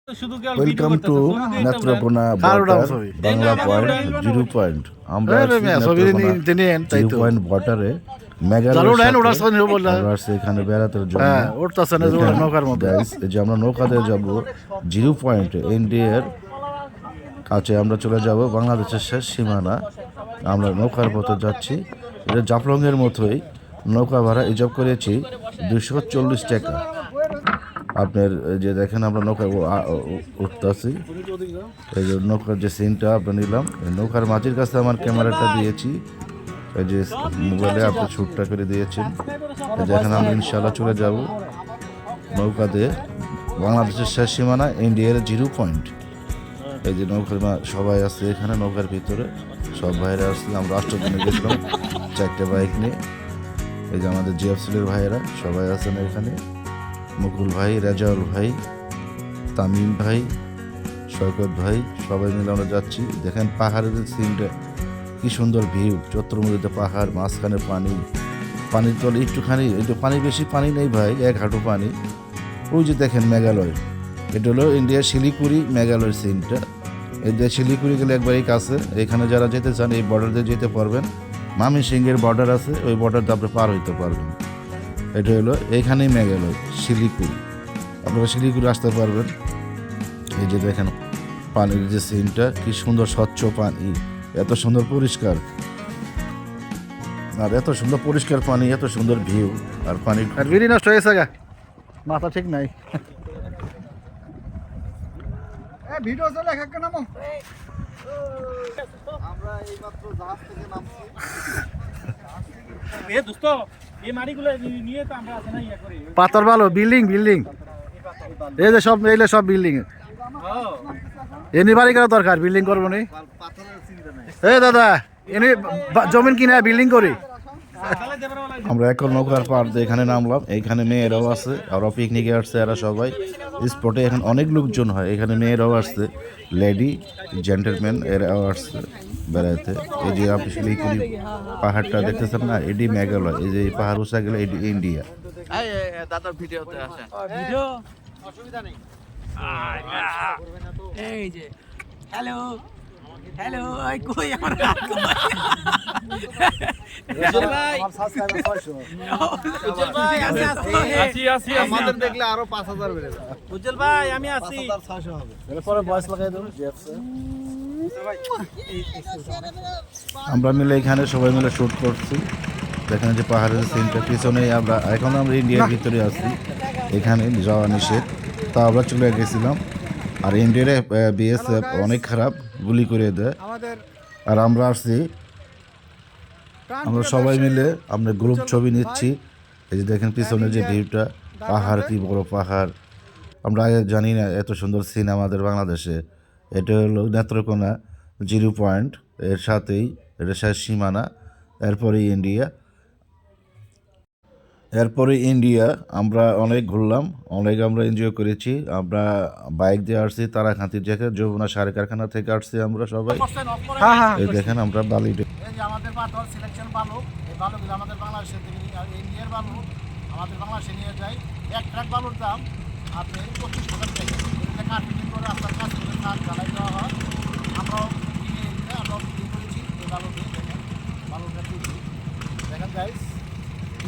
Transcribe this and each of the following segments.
Welcome to Netrokona Bangla point 0 point. আমরা zero point বর্ডারে এখানে বেড়াতে যে আমরা নৌকাতে যাব 0 পয়েন্ট ইন্ডিয়ার কাছে। আমরা চলে যাব বাংলাদেশের শেষ সীমানা। আমরা নৌকার পথে যাচ্ছি। এটা জাফলংয়ের মতোই নৌকা ভাড়া রিজার্ভ করেছি 240 টাকা। আপনার যে দেখেন আমরা নৌকা উঠতেছি, এই যে নৌকার যে সিনটা আপনার নিলাম, নৌকার মাঝির কাছে আমার ক্যামেরাটা দিয়েছি, এই যে মোবাইলে আপনি শ্যুটটা করে দিয়েছেন। এই যে এখন আমরা ইনশাল্লাহ চলে যাব নৌকা দিয়ে বাংলাদেশের শেষ সীমানা ইন্ডিয়ার 0 পয়েন্ট। এই যে নৌকার সবাই আছে এখানে, নৌকার ভিতরে সব ভাইরা আসছে। আমরা 8 দিনে গেছিলাম 4টে বাইক নিয়ে। এই যে আমাদের জিএফসিলের ভাইয়েরা সবাই আছেন এখানে, মুকুল ভাই, রেজাউল ভাই, তামিম ভাই, সৈকত ভাই, সবাই মিলে আমরা যাচ্ছি। দেখেন পাহাড়ের সিনটা কি সুন্দর ভিউ, চত্বরমুড়িতে পাহাড়, মাঝখানে পানি, পানির তলে একটুখানি, একটু পানি, বেশি পানি নেই ভাই, 1 হাঁটু পানি। ওই যে দেখেন মেঘালয়, এটা হলো ইন্ডিয়ার শিলিগুড়ি মেঘালয়ের সিনটা। এই যে শিলিগুড়ি গেলে একবারই কাছে, এখানে যারা যেতে চান এই বর্ডার দিয়ে যেতে পারবেন। মামিসিংহের বর্ডার আছে, ওই বর্ডার দিয়ে আপনি পার হইতে পারবেন। এটা হলো এইখানেই মেঘালয় শিলিগুড়ি, আপনারা শিলিগুড়ি আসতে পারবেন। এই যে দেখেন পানির যে সিনটা, কি সুন্দর স্বচ্ছ পানি, এত সুন্দর পরিষ্কার, আর এত সুন্দর পরিষ্কার পানি, এত সুন্দর ভিউ। আর পানি আর ভিড়ি নষ্ট হয়েছে গা, মাথা ঠিক নাই। ভিডিও চলে একটা নামো। আমরা এইমাত্র জাহাজ থেকে নামছি। এ দোস্ত এই মাটিগুলো নিয়ে তো আমরা আছে না ইয়া করে পাথর ভালো বিল্ডিং বিল্ডিং, এই যে সব এইলে সব বিল্ডিং। এনি বাড়ি করা দরকার, বিল্ডিং করবো নি। এই দাদা এনে জমিন কিনা বিল্ডিং করি। আমরা এখন নৌকার পার দিয়ে এখানে নামলাম। এইখানে মেয়েরাও আছে, ওরা পিকনিকে আসছে, এরা সবাই স্পটে। এখন অনেক লোকজন হয় এখানে, মেয়েরাও আসছে, লেডি জেন্টলম্যান এরাও আসছে বেড়াতে। এই যে আপনি শিলিগুড়ি পাহাড়টা দেখতেছেন না, এডি মেঘালয়। এই যে এই পাহাড় উঁচা গেলে এডি ইন্ডিয়া। দাদার ভিডিওতে আসেন, ভিডিও অসুবিধা নেই। এই যে হ্যালো হ্যালো, আই কই আমার উজ্জ্বল ভাই, আমার সাবস্ক্রাইবার 600। উজ্জ্বল ভাই আছি আমাদের দেখলে আরো 5000 বেড়ে যাবে। উজ্জ্বল ভাই আমি আছি, 5600 হবে। এরপরে ভয়েস লাগাই দেব জেফসে। আমরা মিলে এখানে সবাই মিলে শুট করছি। দেখেন যে পাহাড়ের সিনটা পিছনে। আমরা এখন আমরা ইন্ডিয়ার ভিতরে আছি, এখানে যাওয়া নিষেধ, তা আমরা চলে গেছিলাম। আর ইন্ডিয়ার বিএসএফ অনেক খারাপ, গুলি করে দেয়। আর আমরা আসছি, আমরা সবাই মিলে আমরা গ্রুপ ছবি নিচ্ছি। এই যে দেখেন পিছনে যে ভিউটা, পাহাড়, কি বড় পাহাড়। আমরা আগে জানি না এত সুন্দর সিন আমাদের বাংলাদেশে। এটা হলো নেত্রকোনা 0 পয়েন্ট, এর সাথেই এটা শেষ সীমানা। এরপরেই ইন্ডিয়া। আমরা অনেক ঘুরলাম, অনেক আমরা এনজয় করেছি। আমরা বাইক দিয়ে আসছি তারাখান্তির থেকে, যমুনা সার কারখানা থেকে আসছি আমরা সবাই। এই দেখেন আমরা বালি, আমাদের পাথর সিলেকশন বালু, এই বালুগুলো আমাদের বাংলাদেশের থেকে ইন্ডিয়ার বালু আমাদের বাংলাদেশে নিয়ে যায়। 1 ট্রাক বালুর দাম আপনি 25,000 টাকা। এটা কার্পিটিং করে আপনার কাজ করে কাজ জ্বালাই দেওয়া হয়। আমরাও কিনে এনে আমরাও বিক্রি করেছি এই বালু দিয়ে। দেখেন বালুটা তুলছি,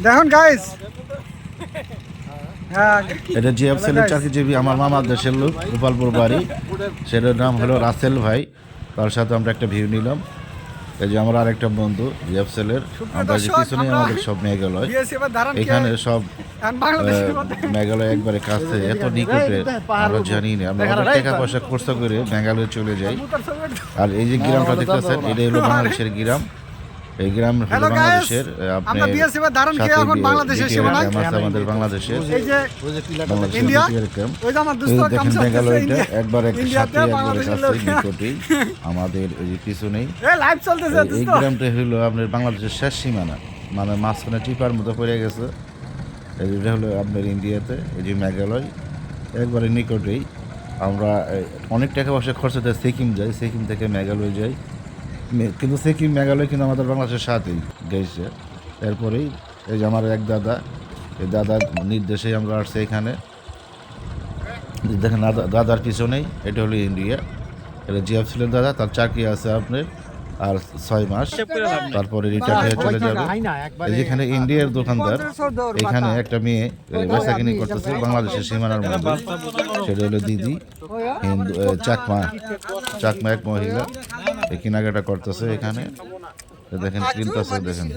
দেখেন গাইস। এটা জিএফসিলের চাকরিজীবী আমার মামার দেশের লোক, গোপালপুর বাড়ি। সেটার নাম হলো রাসেল ভাই, তার সাথে আমরা একটা ভিউ নিলাম। এই যে আমার আরেকটা বন্ধু জিএফসিলের, আমরা যে পিছনে আমাদের সব মেঘালয়। এখানে সব মেঘালয় একবারে কাছে, এত নিকটে আমরা জানি না। আমরা অনেক টাকা পয়সা খরচ করে মেঘালয়ে চলে যাই। আর এই যে গ্রামটা দেখতেছেন, এটাই হলো বাংলাদেশের গ্রাম। এই গ্রাম হলো বাংলাদেশের, আপনি আমাদের বাংলাদেশের দেখেন মেঘালয়টা একবারে সাথে একবারে কাছে নিকটেই আমাদের এই পিছনেই। এই গ্রামটা হলো আপনার বাংলাদেশের শেষ সীমানা, মানে মাঝখানে টিপার মতো পড়ে গেছে। এটা হলো আপনার ইন্ডিয়াতে, এই যে মেঘালয় একবারে নিকটেই। আমরা অনেক টাকা পয়সা খরচ করে সিকিম যাই, সিকিম থেকে মেঘালয় যাই, কিন্তু সিকিম মেঘালয় কিন্তু আমাদের বাংলাদেশের সাথেই গেছে। এরপরেই এই যে আমার এক দাদা, এই দাদার নির্দেশেই আমরা আসছি এখানে। দেখেন দাদার পিছনেই এটা হলো ইন্ডিয়া, এটা জিয়াফ ছিলেন দাদা, তার চাকরি আছে আপনার আর 6 মাস, তারপরে রিটায়ার হয়ে চলে যাবে। এই যেখানে ইন্ডিয়ার দোকানদার, এখানে একটা মেয়ে বেচাকিনি করতেছে বাংলাদেশের সীমানার মধ্যে, সেটা হলো দিদি, হিন্দু চাকমা এক মহিলা এই কেনাকাটা করতেছে এখানে। দেখেন কিনতেছে, দেখেন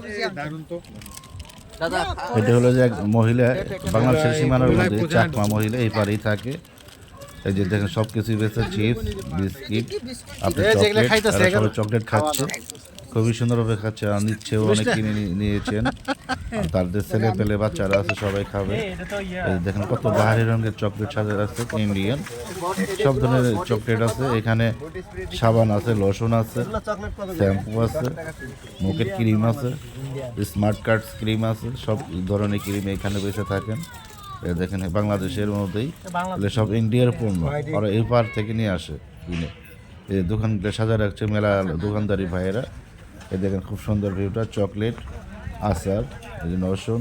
এটা হলো যে এক মহিলা বাংলাদেশের সীমানার মধ্যে, চাকমা মহিলা এই পারেই থাকে। এই যে দেখেন সব কিছুই বেচে, চিপস, বিস্কিট, আপনি চকলেট, চকলেট খাচ্ছে, খুবই সুন্দরভাবে খাচ্ছে, আর নিচ্ছেও, অনেক কিনে নিয়েছেন। আর তাদের ছেলে পেলে বাচ্চারা আছে, সবাই খাবে। এই দেখেন কত বাহারি রঙের চকলেট সাজা আছে, ইন্ডিয়ান সব ধরনের চকলেট আছে এখানে। সাবান আছে, লোশন আছে, শ্যাম্পু আছে, মুখের ক্রিম আছে, স্মার্ট কার্ডস ক্রিম আছে, সব ধরনের ক্রিম এখানে বেঁচে থাকেন। দেখেন বাংলাদেশের মধ্যেই সব ইন্ডিয়ার পণ্য, আর এই পার থেকে নিয়ে আসে কিনে। এই দোকানটা সাজা রাখছে মেলা দোকানদারি ভাইয়েরা। এই দেখেন খুব সুন্দর ভিউটা, চকলেট, আচার, এই যে লোশন,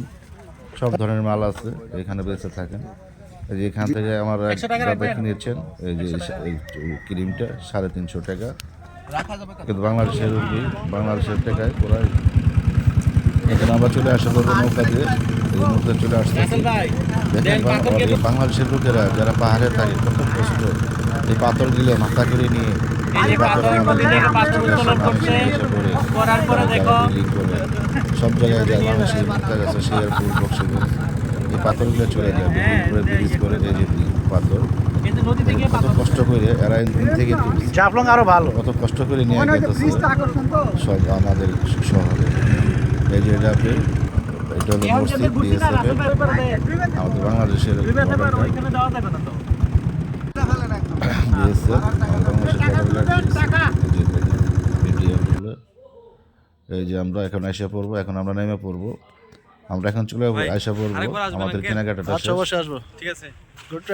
সব ধরনের মাল আছে এখানে বেঁচে থাকেন। এই যে এখান থেকে আমার এক দাদা কিনেছেন এই যে ক্রিমটা 350 টাকা, কিন্তু বাংলাদেশের টাকায় প্রায়। এখানে আমরা চলে আসা করবো নৌকা দিয়ে, এই নৌকা চলে আসতে দেখেন বাংলাদেশের লোকেরা যারা পাহাড়ে থাকে কত কষ্ট, এই পাথরগুলো মাথা করে নিয়ে সব জায়গায় যায়, বাংলাদেশের মাথা গেছে, শেয়ারপুর, বক্সিগঞ্জ, এই পাথরগুলো চলে যায় ব্রিজ করে, এই যে পাথর কত কষ্ট করে এরা দিন থেকে জাফলং আরো ভালো, কত কষ্ট করে নিয়ে গেছে সব আমাদের শহরে। এই যে এটা আপনি, এটা হলো মসজিদ BSF আমাদের বাংলাদেশের এই যে আমরা এখন আইসা পড়বো, এখন আমরা নেমে পড়বো, আমরা এখন চলে আইসা পড়বো, আমাদের কেনাকাটাটা অবশ্যই আসবো। ঠিক আছে, গুড টু